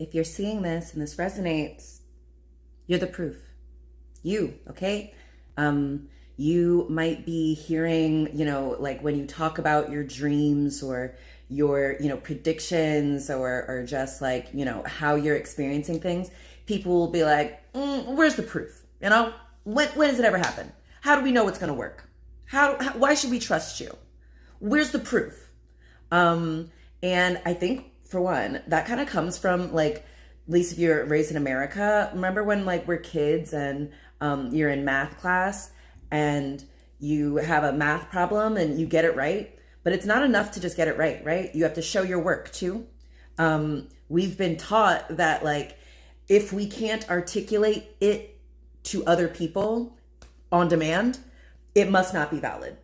if you're seeing this and this resonates, you're the proof. You, okay? You might be hearing, like when you talk about your dreams or your, predictions or just like, how you're experiencing things, people will be like, where's the proof? When does it ever happen? How do we know it's going to work? Why should we trust you? Where's the proof? And I think for one, that kind of comes from like, at least if you're raised in America, remember when like we're kids and you're in math class and you have a math problem and you get it right, but it's not enough to just get it right, right? You have to show your work too. We've been taught that like, if we can't articulate it to other people on demand, it must not be valid,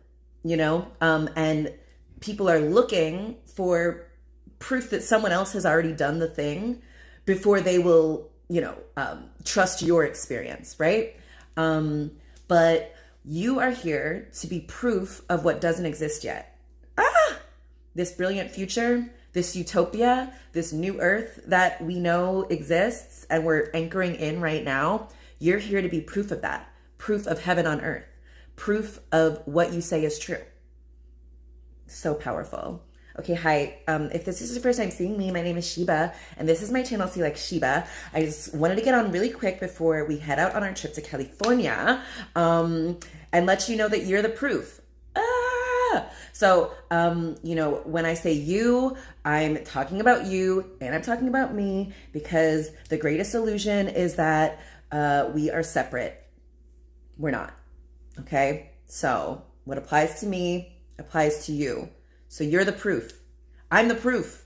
and people are looking for proof that someone else has already done the thing before they will, trust your experience, right? But you are here to be proof of what doesn't exist yet. This brilliant future, this utopia, this new earth that we know exists and we're anchoring in right now. You're here to be proof of that, proof of heaven on earth, proof of what you say is true. So powerful. Okay, hi. If this is your first time seeing me, my name is Sheba, and this is my channel, See Like Sheba. I just wanted to get on really quick before we head out on our trip to California, and let you know that you're the proof. So, when I say you, I'm talking about you, and I'm talking about me, because the greatest illusion is that we are separate. We're not. Okay? So, what applies to me applies to you. So you're the proof. I'm the proof.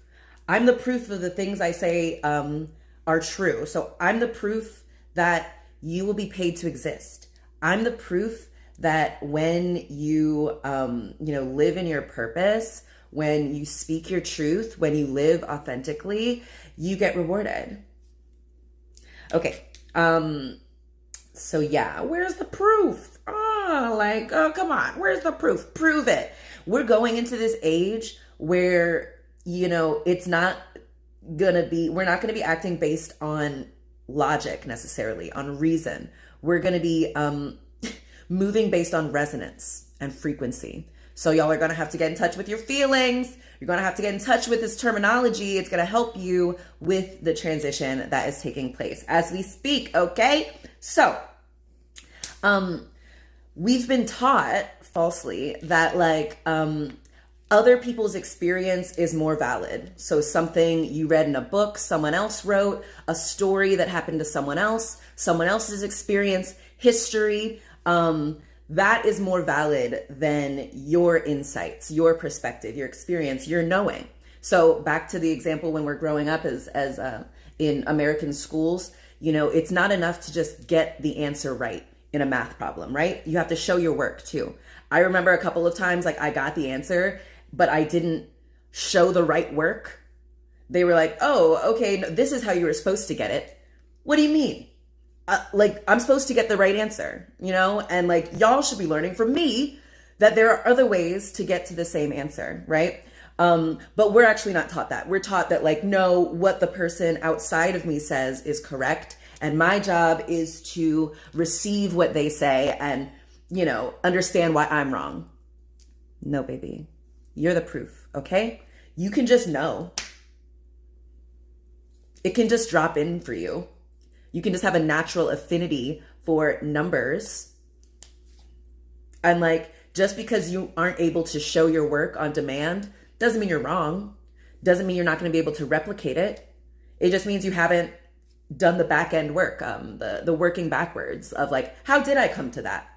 I'm the proof of the things I say are true. So I'm the proof that you will be paid to exist. I'm the proof that when you, live in your purpose, when you speak your truth, when you live authentically, you get rewarded. Okay. So yeah, where's the proof? Oh, come on. Where's the proof? Prove it. We're going into this age where, it's not going to be, we're not going to be acting based on logic necessarily, on reason. We're going to be moving based on resonance and frequency. So y'all are going to have to get in touch with your feelings. You're going to have to get in touch with this terminology. It's going to help you with the transition that is taking place as we speak. Okay. So, we've been taught falsely that like, other people's experience is more valid. So something you read in a book, someone else wrote, a story that happened to someone else's experience, history, that is more valid than your insights, your perspective, your experience, your knowing. So back to the example when we're growing up as in American schools, it's not enough to just get the answer right in a math problem, right? You have to show your work too. I remember a couple of times, like I got the answer, but I didn't show the right work. They were like, oh, okay, no, this is how you were supposed to get it. What do you mean? I'm supposed to get the right answer, and like, y'all should be learning from me that there are other ways to get to the same answer, right? But we're actually not taught that. We're taught that like, no, what the person outside of me says is correct. And my job is to receive what they say and, understand why I'm wrong. No, baby, you're the proof. Okay. You can just know. It can just drop in for you. You can just have a natural affinity for numbers. And like, just because you aren't able to show your work on demand doesn't mean you're wrong. Doesn't mean you're not going to be able to replicate it. It just means you haven't done the back end work, the working backwards of like, how did I come to that?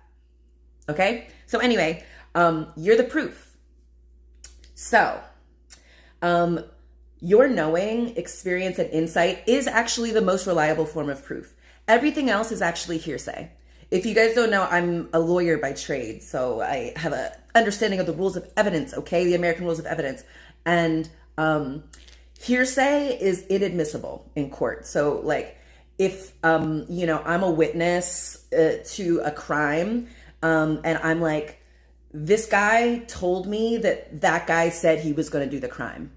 Okay. So anyway, you're the proof. So, your knowing, experience, and insight is actually the most reliable form of proof. Everything else is actually hearsay. If you guys don't know, I'm a lawyer by trade, so I have an understanding of the rules of evidence, okay? The American rules of evidence. And hearsay is inadmissible in court. So like if, I'm a witness to a crime and I'm like, this guy told me that guy said he was going to do the crime.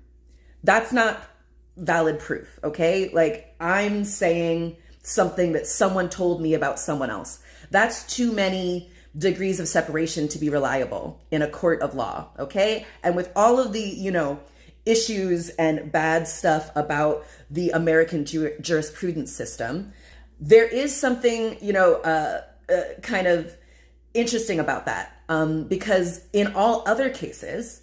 That's not valid proof, okay? Like I'm saying something that someone told me about someone else. That's too many degrees of separation to be reliable in a court of law, okay? And with all of the, issues and bad stuff about the American jurisprudence system, there is something, kind of interesting about that. Because in all other cases,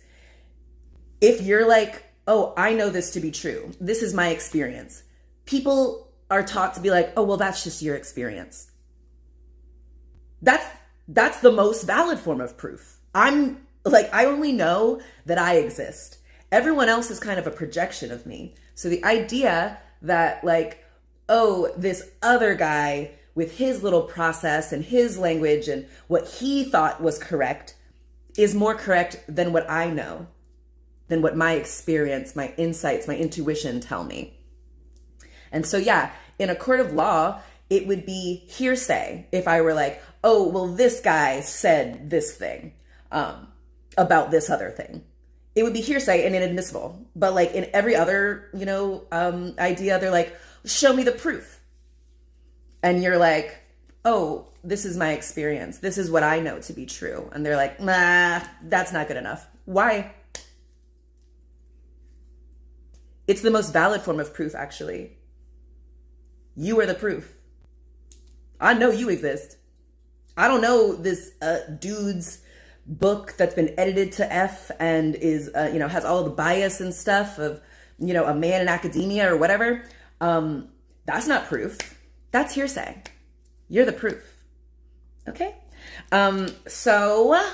if you're like, oh, I know this to be true, this is my experience, people are taught to be like, oh, well, that's just your experience. That's the most valid form of proof. I'm like, I only know that I exist. Everyone else is kind of a projection of me. So the idea that like, oh, this other guy with his little process and his language and what he thought was correct is more correct than what I know, than what my experience, my insights, my intuition tell me. And so, yeah, in a court of law, it would be hearsay if I were like, oh, well, this guy said this thing about this other thing. It would be hearsay and inadmissible. But like in every other, idea, they're like, show me the proof. And you're like, oh, this is my experience. This is what I know to be true. And they're like, nah, that's not good enough. Why? It's the most valid form of proof, actually. You are the proof. I know you exist. I don't know this dude's book that's been edited to F and is, has all the bias and stuff of, a man in academia or whatever. That's not proof. That's hearsay. You're the proof. Okay? So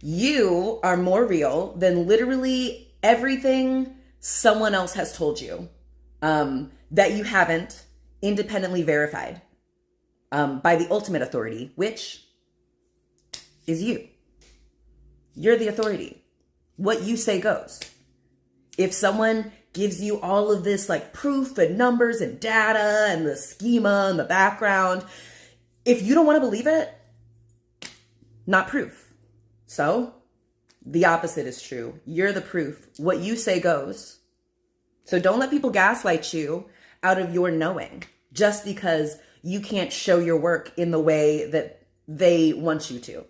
you are more real than literally everything someone else has told you that you haven't independently verified by the ultimate authority, which is you. You're the authority. What you say goes. If someone gives you all of this like proof and numbers and data and the schema and the background, if you don't want to believe it, not proof. So the opposite is true. You're the proof. What you say goes. So don't let people gaslight you out of your knowing just because you can't show your work in the way that they want you to.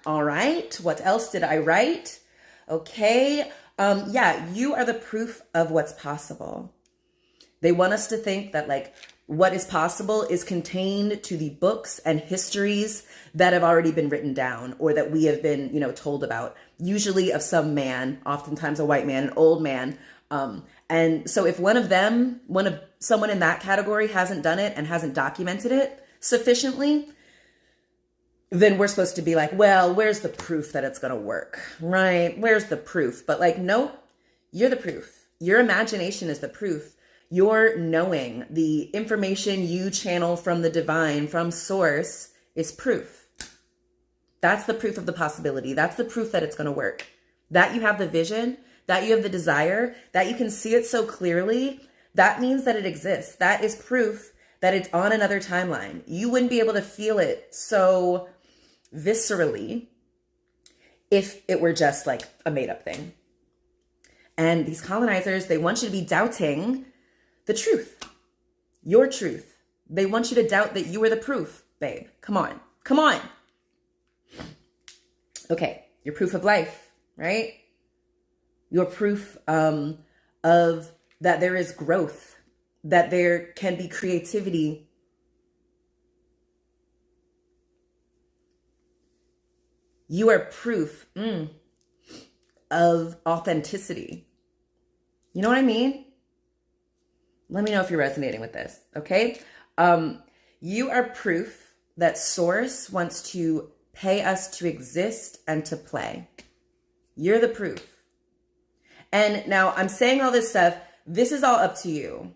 All right. What else did I write? Okay. You are the proof of what's possible. They want us to think that like what is possible is contained to the books and histories that have already been written down or that we have been, told about, usually of some man, oftentimes a white man, an old man. And so if someone in that category hasn't done it and hasn't documented it sufficiently, then we're supposed to be like, well, where's the proof that it's going to work, right? Where's the proof? But like, nope, you're the proof. Your imagination is the proof. Your knowing, the information you channel from the divine, from source, is proof. That's the proof of the possibility. That's the proof that it's going to work. That you have the vision, that you have the desire, that you can see it so clearly, that means that it exists. That is proof that it's on another timeline. You wouldn't be able to feel it so viscerally if it were just like a made-up thing. And these colonizers, they want you to be doubting the truth, your truth. They want you to doubt that you are the proof, babe. Come on. Come on. Okay, your proof of life, right? Your proof of that there is growth, that there can be creativity. You are proof of authenticity. You know what I mean? Let me know if you're resonating with this, okay? You are proof that Source wants to pay us to exist and to play. You're the proof. And now I'm saying all this stuff. This is all up to you.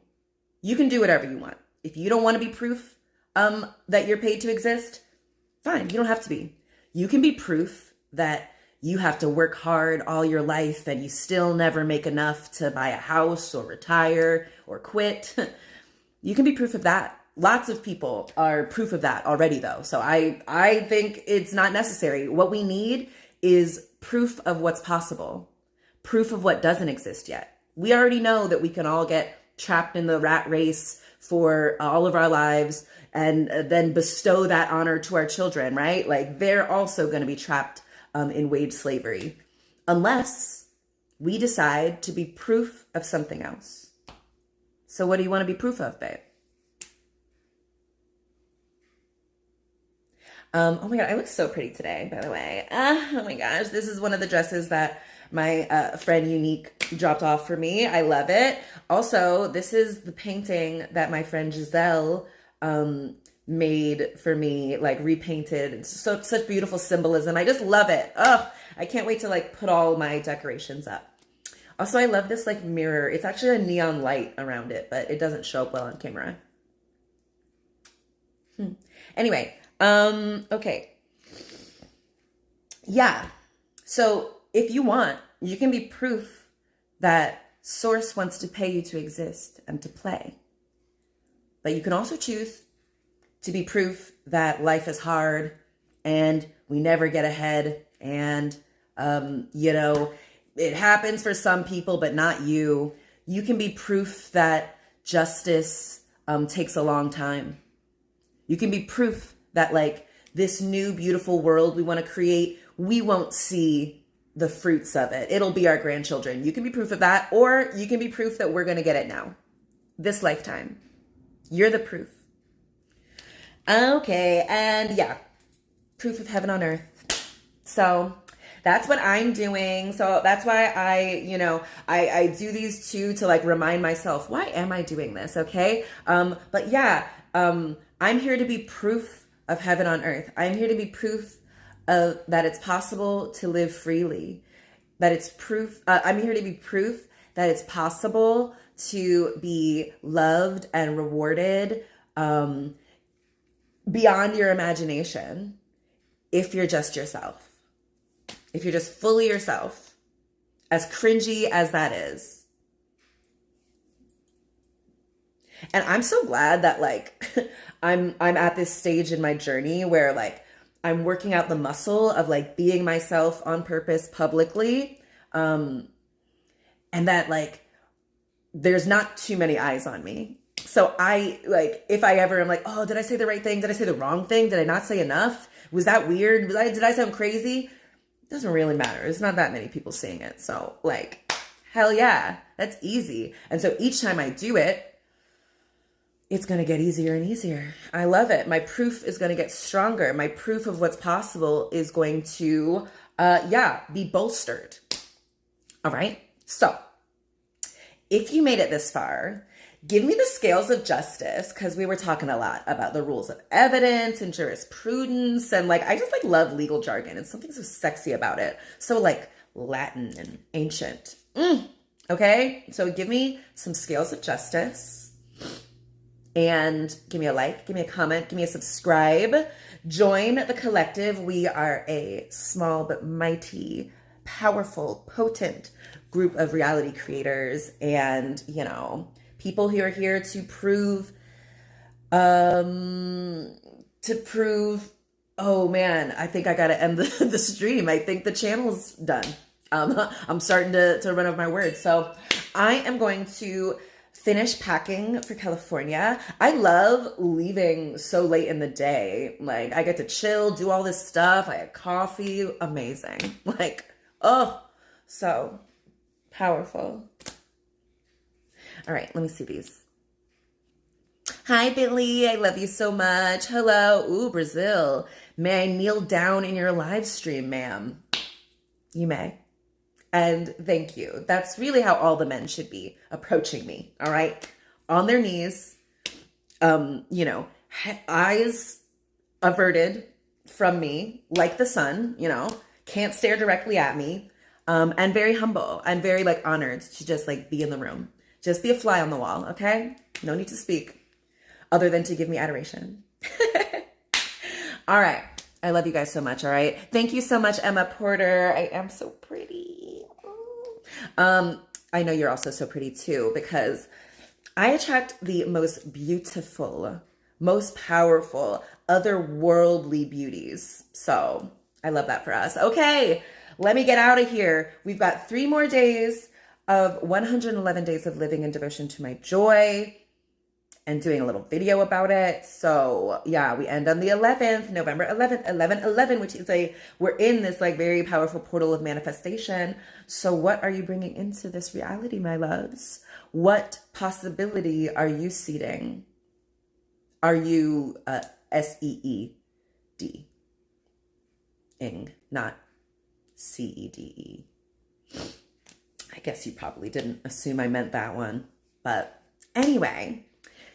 You can do whatever you want. If you don't want to be proof that you're paid to exist, fine, you don't have to be. You can be proof that you have to work hard all your life and you still never make enough to buy a house or retire or quit. You can be proof of that. Lots of people are proof of that already though. So I think it's not necessary. What we need is proof of what's possible. proof of what doesn't exist yet. We already know that we can all get trapped in the rat race for all of our lives and then bestow that honor to our children, right? Like they're also going to be trapped in wage slavery unless we decide to be proof of something else. So what do you want to be proof of, babe? Oh my God, I look so pretty today, by the way. Oh my gosh, this is one of the dresses that my friend Unique dropped off for me. I love it. Also, this is the painting that my friend Giselle made for me, like repainted. It's such beautiful symbolism. I just love it. Oh, I can't wait to like put all my decorations up. Also, I love this like mirror. It's actually a neon light around it, but it doesn't show up well on camera. Anyway, okay. Yeah. So if you want, you can be proof that Source wants to pay you to exist and to play. But you can also choose to be proof that life is hard and we never get ahead and, you know, it happens for some people, but not you. You can be proof that justice takes a long time. You can be proof that like this new beautiful world we want to create, we won't see the fruits of it. It'll be our grandchildren. You can be proof of that, or you can be proof that we're going to get it now, this lifetime. You're the proof. Okay, and yeah, proof of heaven on earth. So that's what I'm doing. So that's why I do these two to like remind myself, why am I doing this? Okay. But yeah, I'm here to be proof of heaven on earth. I'm here to be proof of that it's possible to live freely, that it's proof. I'm here to be proof that it's possible to be loved and rewarded, beyond your imagination. If you're just yourself. If you're just fully yourself, as cringy as that is. And I'm so glad that like I'm at this stage in my journey where like I'm working out the muscle of like being myself on purpose publicly. And that like there's not too many eyes on me. So I like, if I ever am like, oh, did I say the right thing? Did I say the wrong thing? Did I not say enough? Was that weird? Did I sound crazy? It doesn't really matter. There's not that many people seeing it. So like, hell yeah, that's easy. And so each time I do it, it's going to get easier and easier. I love it. My proof is going to get stronger. My proof of what's possible is going to, be bolstered. All right. So if you made it this far, give me the scales of justice, because we were talking a lot about the rules of evidence and jurisprudence. And like, I just like love legal jargon. It's something so sexy about it. So like Latin and ancient. Okay. So give me some scales of justice and give me a like, give me a comment, give me a subscribe. Join the collective. We are a small but mighty, powerful, potent group of reality creators and, people who are here to prove, oh man, I think I got to end the stream. I think the channel's done. I'm starting to run over my words. So I am going to finish packing for California. I love leaving so late in the day. Like I get to chill, do all this stuff. I had coffee, amazing. Like, oh, so powerful. All right, let me see these. Hi, Billy. I love you so much. Hello. Ooh, Brazil. May I kneel down in your live stream, ma'am? You may. And thank you. That's really how all the men should be approaching me. All right. On their knees, eyes averted from me like the sun, can't stare directly at me. And very humble. I'm very like honored to just like be in the room. Just be a fly on the wall, okay? No need to speak other than to give me adoration. All right. I love you guys so much, all right? Thank you so much, Emma Porter. I am so pretty. I know you're also so pretty too, because I attract the most beautiful, most powerful, otherworldly beauties. So I love that for us. Okay. let me get out of here. We've got 3 more days of 111 days of living in devotion to my joy and doing a little video about it. So yeah, we end on the 11th, November 11th, 11/11, which is we're in this like very powerful portal of manifestation. So what are you bringing into this reality, my loves? What possibility are you seeding? Are you SEED? Ing, not CEDE. I guess you probably didn't assume I meant that one. But anyway,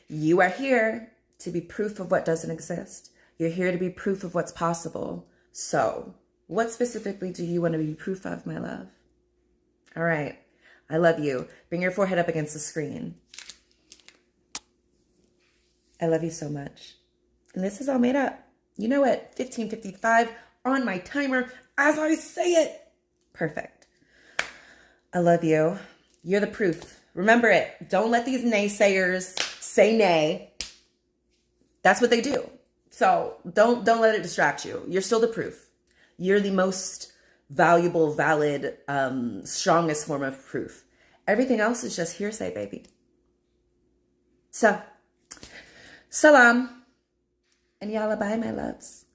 you are here to be proof of what doesn't exist. You're here to be proof of what's possible. So what specifically do you want to be proof of, my love? All right. I love you. Bring your forehead up against the screen. I love you so much. And this is all made up. You know what? 15:55 on my timer as I say it. Perfect. I love you. You're the proof. Remember it. Don't let these naysayers say nay. That's what they do. So don't let it distract you. You're still the proof. You're the most valuable, valid, strongest form of proof. Everything else is just hearsay, baby. So, salam and yalla bye, my loves.